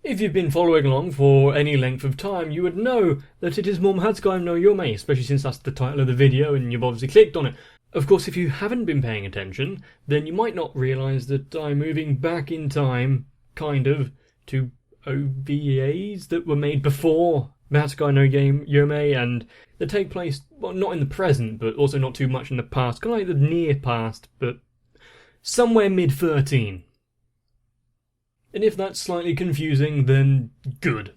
If you've been following along for any length of time, you would know that it is more Mahoutsukai no Yome, especially since that's the title of the video and you've obviously clicked on it. Of course, if you haven't been paying attention, then you might not realise that I'm moving back in time, kind of, to OVAs that were made before Mahoutsukai no Yome, and that take place, well, not in the present, but also not too much in the past, kind of like the near past, but somewhere mid-13. And if that's slightly confusing, then good.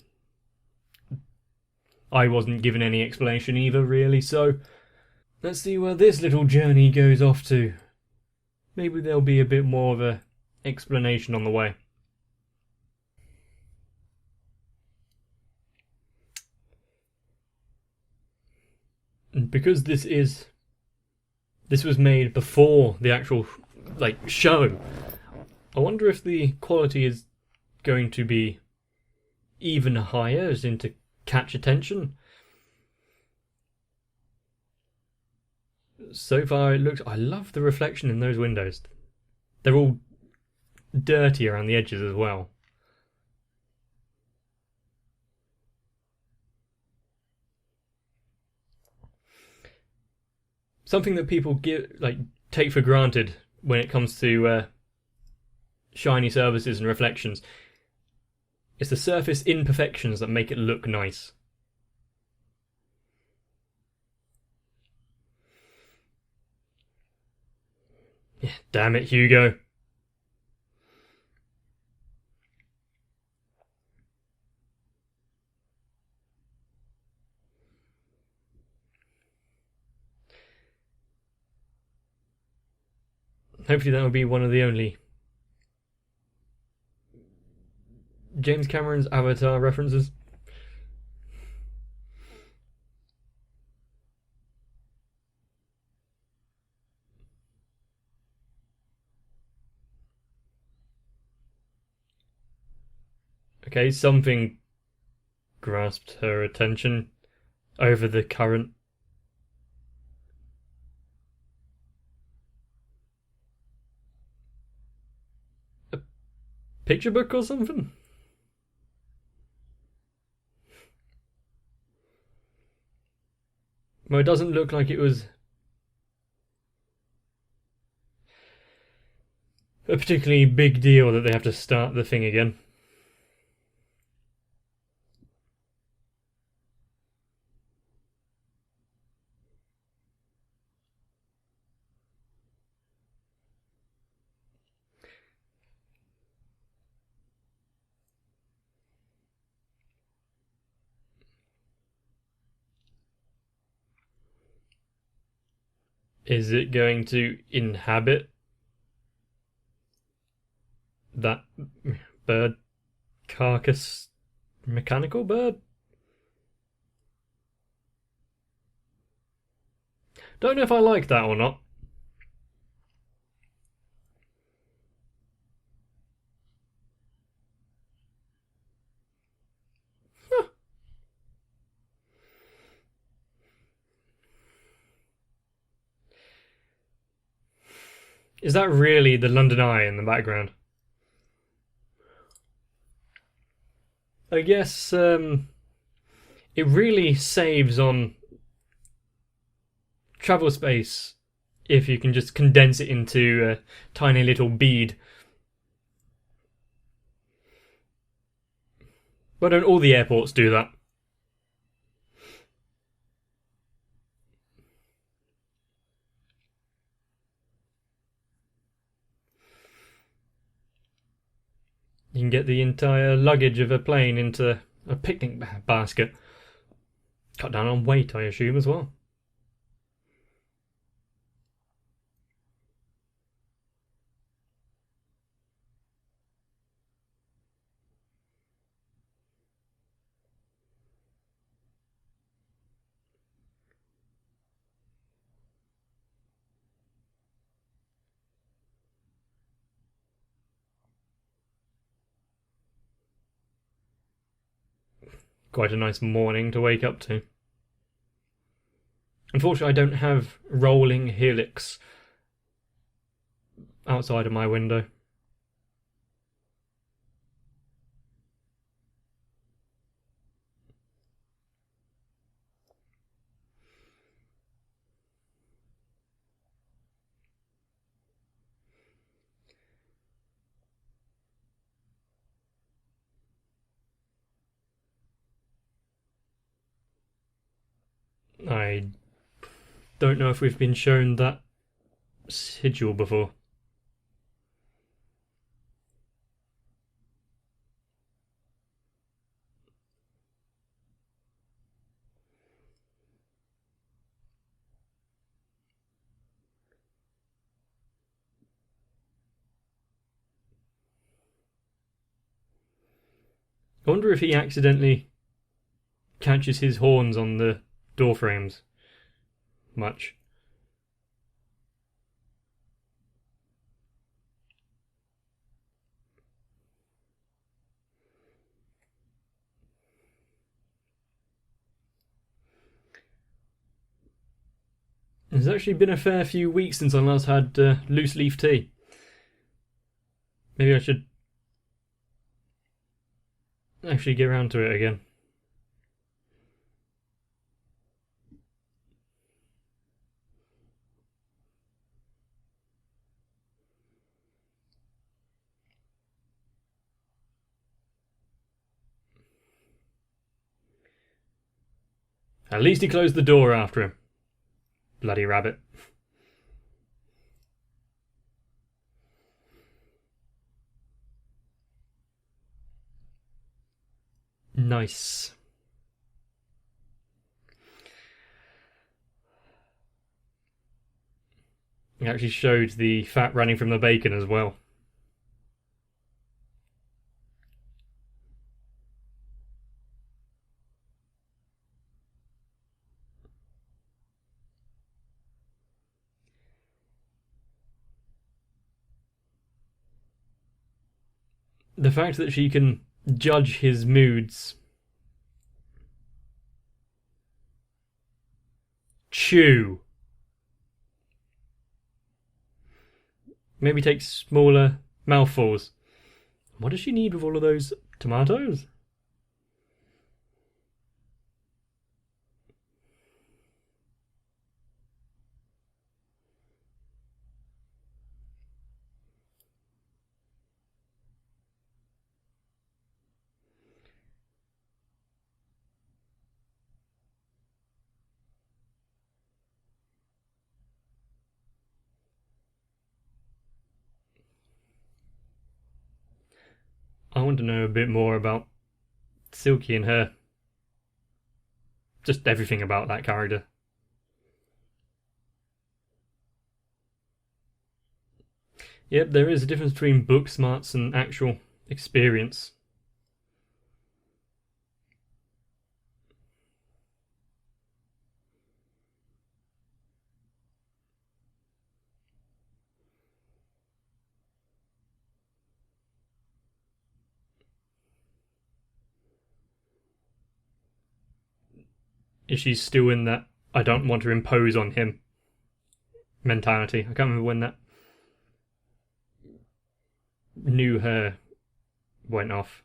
I wasn't given any explanation either, really, so let's see where this little journey goes off to. Maybe there'll be a bit more of an explanation on the way. And because this was made before the actual, show, I wonder if the quality is going to be even higher, as in to catch attention. So far it looks... I love the reflection in those windows. They're all dirty around the edges as well. Something that people take for granted when it comes to shiny surfaces and reflections. It's the surface imperfections that make it look nice. Yeah, damn it, Hugo. Hopefully that will be one of the only James Cameron's Avatar references. Okay, something grasped her attention over the current. A picture book or something? Well, it doesn't look like it was a particularly big deal that they have to start the thing again. Is it going to inhabit that bird carcass? Mechanical bird? Don't know if I like that or not. Huh. Is that really the London Eye in the background? I guess it really saves on travel space if you can just condense it into a tiny little bead. Why don't all the airports do that? You can get the entire luggage of a plane into a picnic basket. Cut down on weight, I assume, as well. Quite a nice morning to wake up to. Unfortunately, I don't have rolling helix outside of my window. I don't know if we've been shown that sigil before. I wonder if he accidentally catches his horns on the door frames much. It's actually been a fair few weeks since I last had loose leaf tea. Maybe I should actually get around to it again. At least he closed the door after him. Bloody rabbit. Nice. It actually showed the fat running from the bacon as well. The fact that she can judge his moods. Chew. Maybe take smaller mouthfuls. What does she need with all of those tomatoes? I want to know a bit more about Silky and her. Just everything about that character. Yep, there is a difference between book smarts and actual experience. Is she still in that I don't want to impose on him mentality? I can't remember when that new her went off.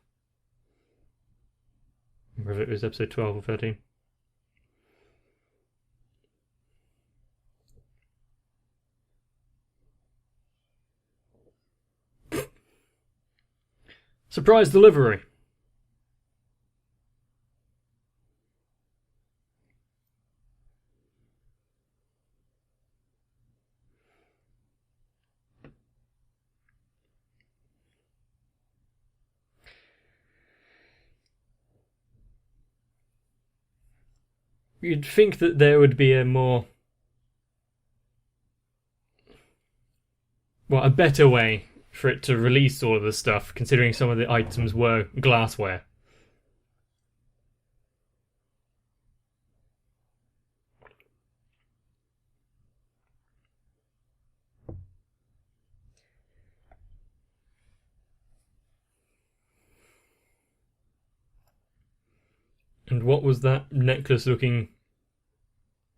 Whether it was episode 12 or 13. Surprise delivery. You'd think that there would be a more... well, a better way for it to release all of the stuff, considering some of the items were glassware. And what was that necklace-looking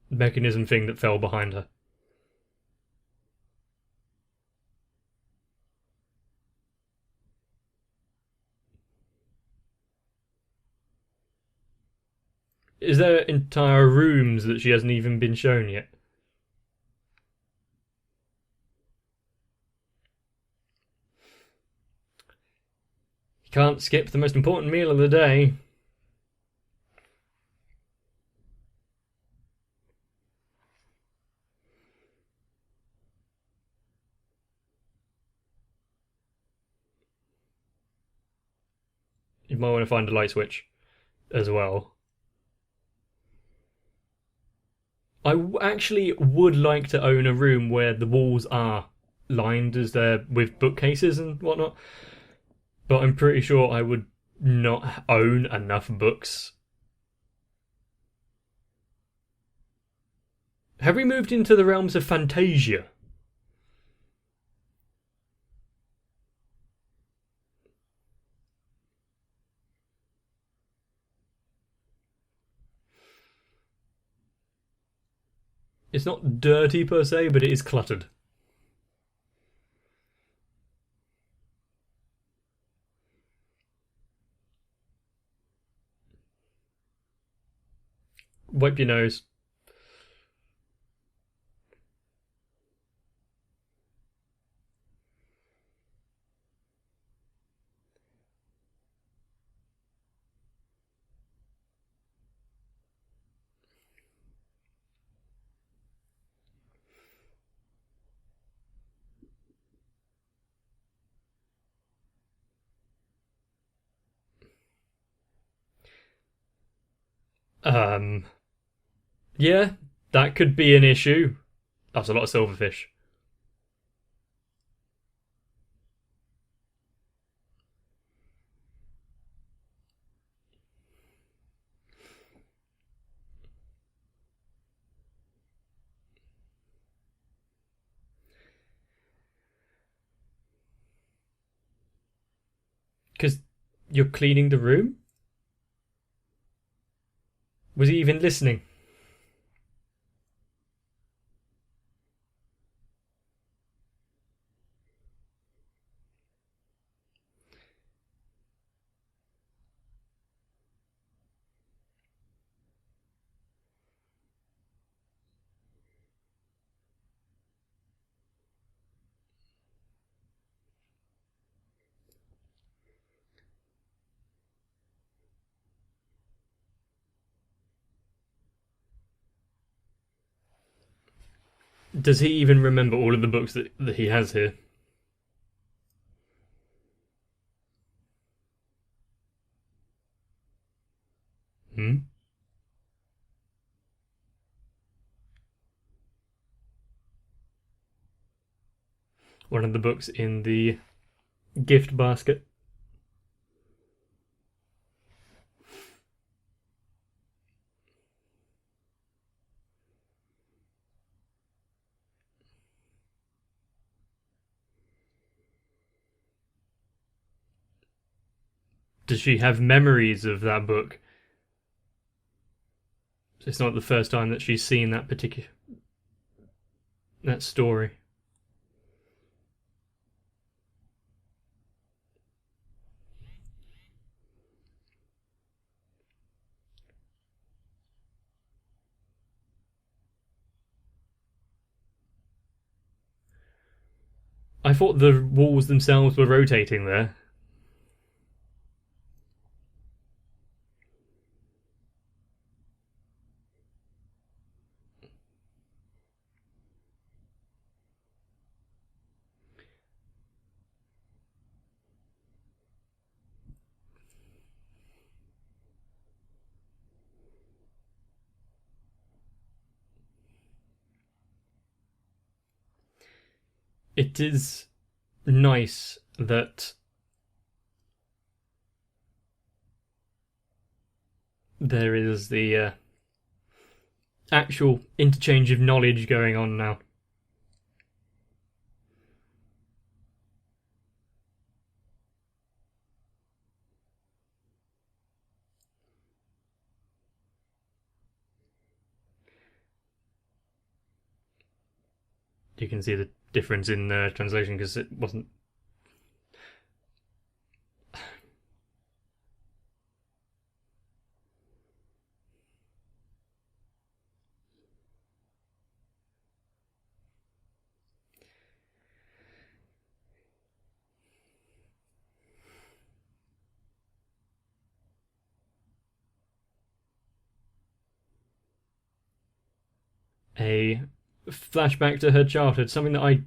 mechanism thing that fell behind her? Is there entire rooms that she hasn't even been shown yet? You can't skip the most important meal of the day. You might want to find a light switch as well. I actually would like to own a room where the walls are lined as they're with bookcases and whatnot, but I'm pretty sure I would not own enough books. Have we moved into the realms of Fantasia? It's not dirty per se, but it is cluttered. Wipe your nose. Yeah, that could be an issue. That's a lot of silverfish. Because you're cleaning the room? Was he even listening? Does he even remember all of the books that he has here? Hmm? One of the books in the gift basket. Does she have memories of that book? It's not the first time that she's seen that story. I thought the walls themselves were rotating there. It is nice that there is the actual interchange of knowledge going on now. You can see the difference in translation because it wasn't. A flashback to her childhood, something that I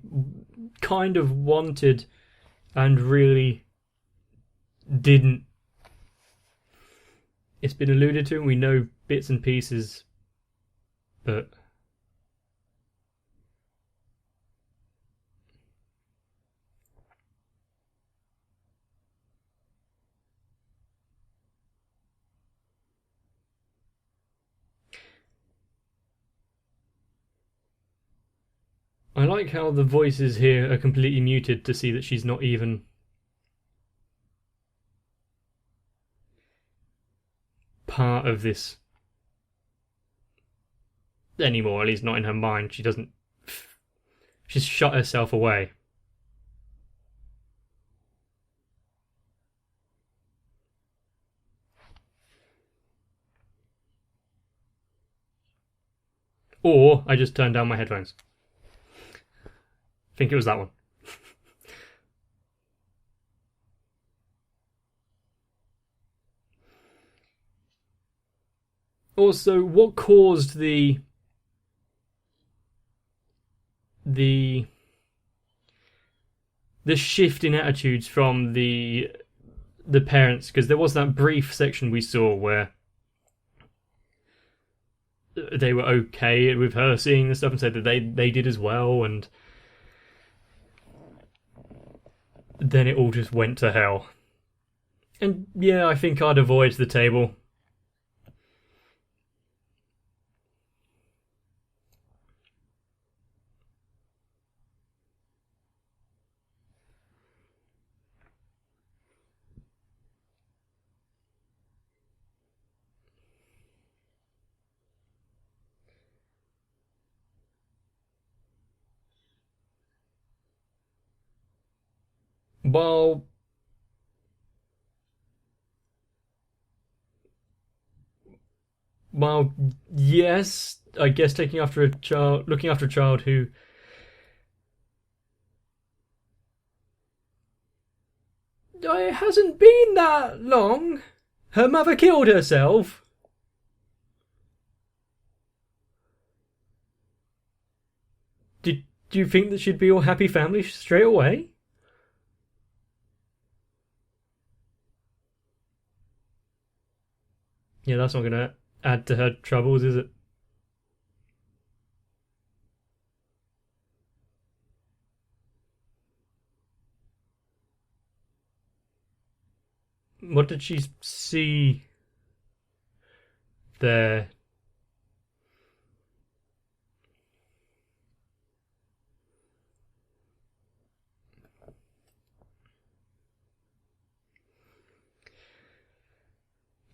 kind of wanted and really didn't It's been alluded to and we know bits and pieces, but I like how the voices here are completely muted to see that she's not even part of this anymore, at least not in her mind. She doesn't. She's shut herself away. Or I just turned down my headphones. I think it was that one. Also, what caused the shift in attitudes from the parents? Because there was that brief section we saw where they were okay with her seeing the stuff and said that they did as well, and then it all just went to hell. And yeah, I think I'd avoid the table. Well, yes, I guess looking after a child who it hasn't been that long. Her mother killed herself. Do you think that she'd be all happy family straight away? Yeah, that's not going to add to her troubles, is it? What did she see there?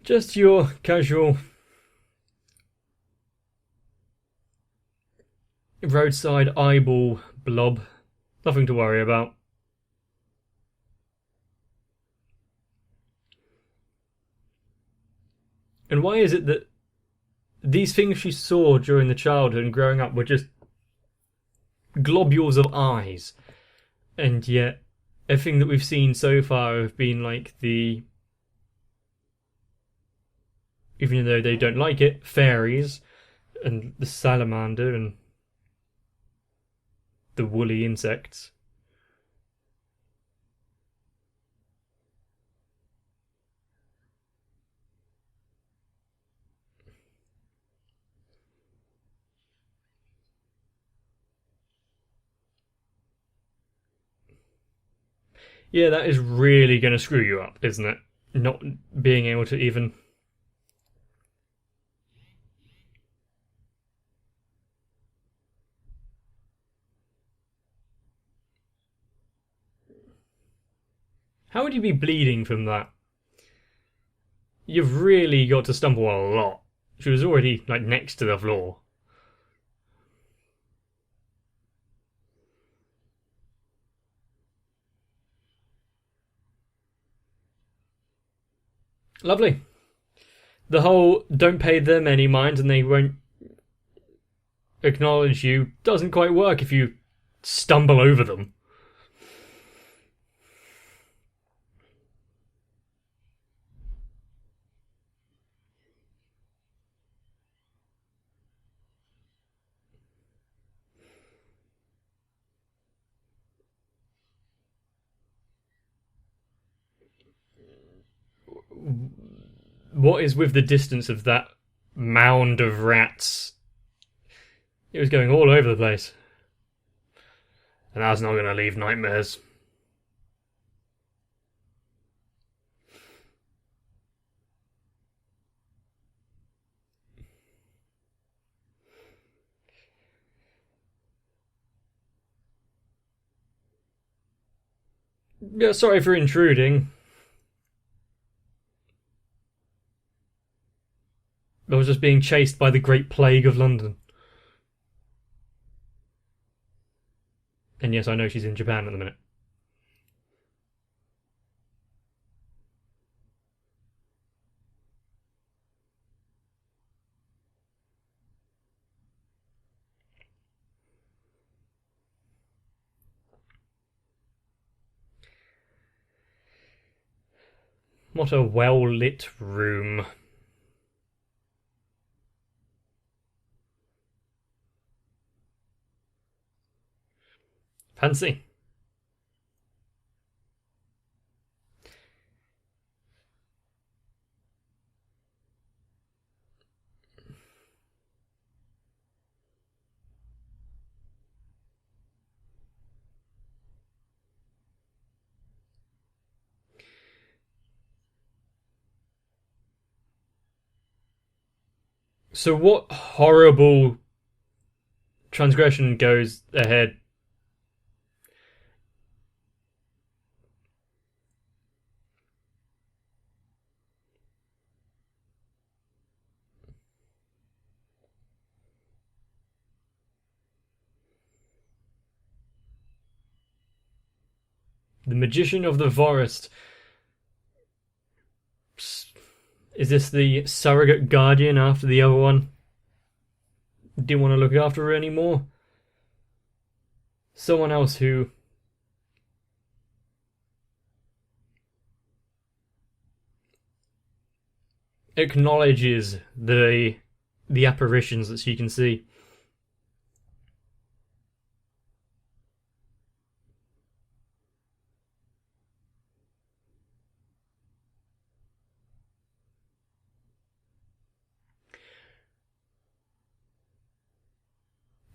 Just your casual roadside eyeball blob. Nothing to worry about. And why is it that these things she saw during the childhood and growing up were just globules of eyes, and yet everything that we've seen so far have been like the, even though they don't like it, fairies and the salamander and the woolly insects. Yeah, that is really going to screw you up, isn't it? Not being able to even. How would you be bleeding from that? You've really got to stumble a lot. She was already like next to the floor. Lovely. The whole don't pay them any mind and they won't acknowledge you doesn't quite work if you stumble over them. What is with the distance of that mound of rats? It was going all over the place. And that's not going to leave nightmares. Yeah, sorry for intruding. I was just being chased by the Great Plague of London. And yes, I know she's in Japan at the minute. What a well-lit room. Fancy. So what horrible transgression goes ahead? The Magician of the Forest. Is this the surrogate guardian after the other one? Didn't want to look after her anymore? Someone else who acknowledges the apparitions that she can see.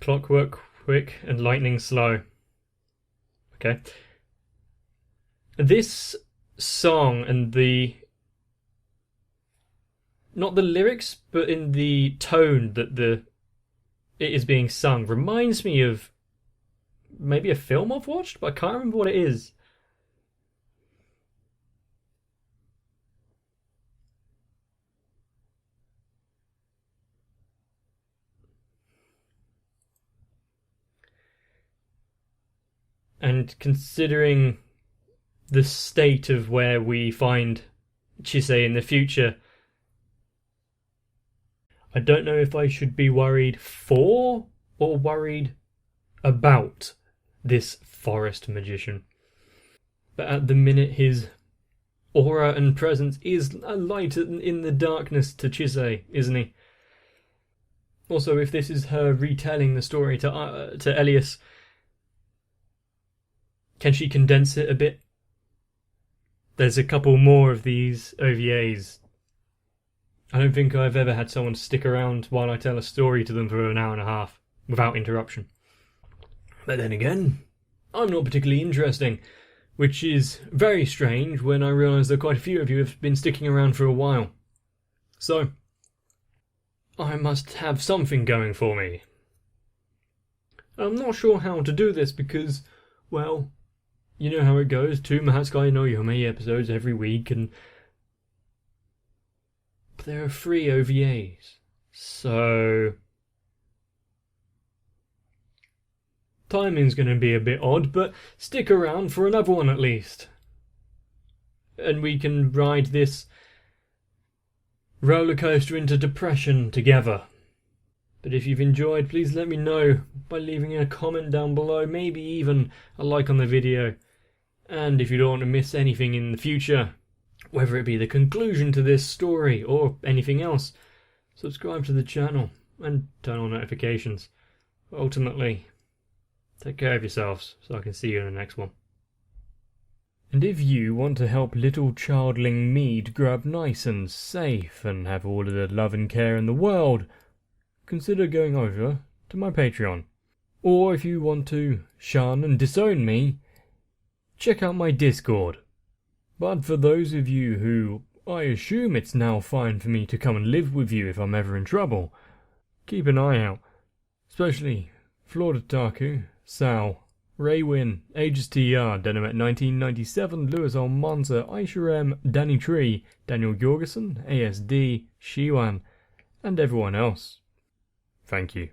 Clockwork quick and lightning slow. Okay. This song and not the lyrics, but in the tone that it is being sung, reminds me of maybe a film I've watched, but I can't remember what it is. And considering the state of where we find Chisei in the future, I don't know if I should be worried for or worried about this forest magician. But at the minute, his aura and presence is a light in the darkness to Chisei, isn't he? Also, if this is her retelling the story to Elias, can she condense it a bit? There's a couple more of these OVAs. I don't think I've ever had someone stick around while I tell a story to them for an hour and a half without interruption. But then again, I'm not particularly interesting, which is very strange when I realise that quite a few of you have been sticking around for a while. So, I must have something going for me. I'm not sure how to do this because, well, you know how it goes, 2 Mahoutsukai no Yome episodes every week, and there are 3 OVAs. So timing's going to be a bit odd, but stick around for another one at least. And we can ride this roller coaster into depression together. But if you've enjoyed, please let me know by leaving a comment down below, maybe even a like on the video. And if you don't want to miss anything in the future, whether it be the conclusion to this story or anything else, subscribe to the channel and turn on notifications. Ultimately, take care of yourselves so I can see you in the next one. And if you want to help little childling me to grow up nice and safe and have all of the love and care in the world, consider going over to my Patreon. Or if you want to shun and disown me, check out my Discord. But for those of you who I assume it's now fine for me to come and live with you if I'm ever in trouble, keep an eye out. Especially Florida Taku, Sal, Raywin, Aegis TR, Dynamite 1997, Lewis Almanza, Aisha M, Danny Tree, Daniel Jorgensen, ASD, Shiwan, and everyone else. Thank you.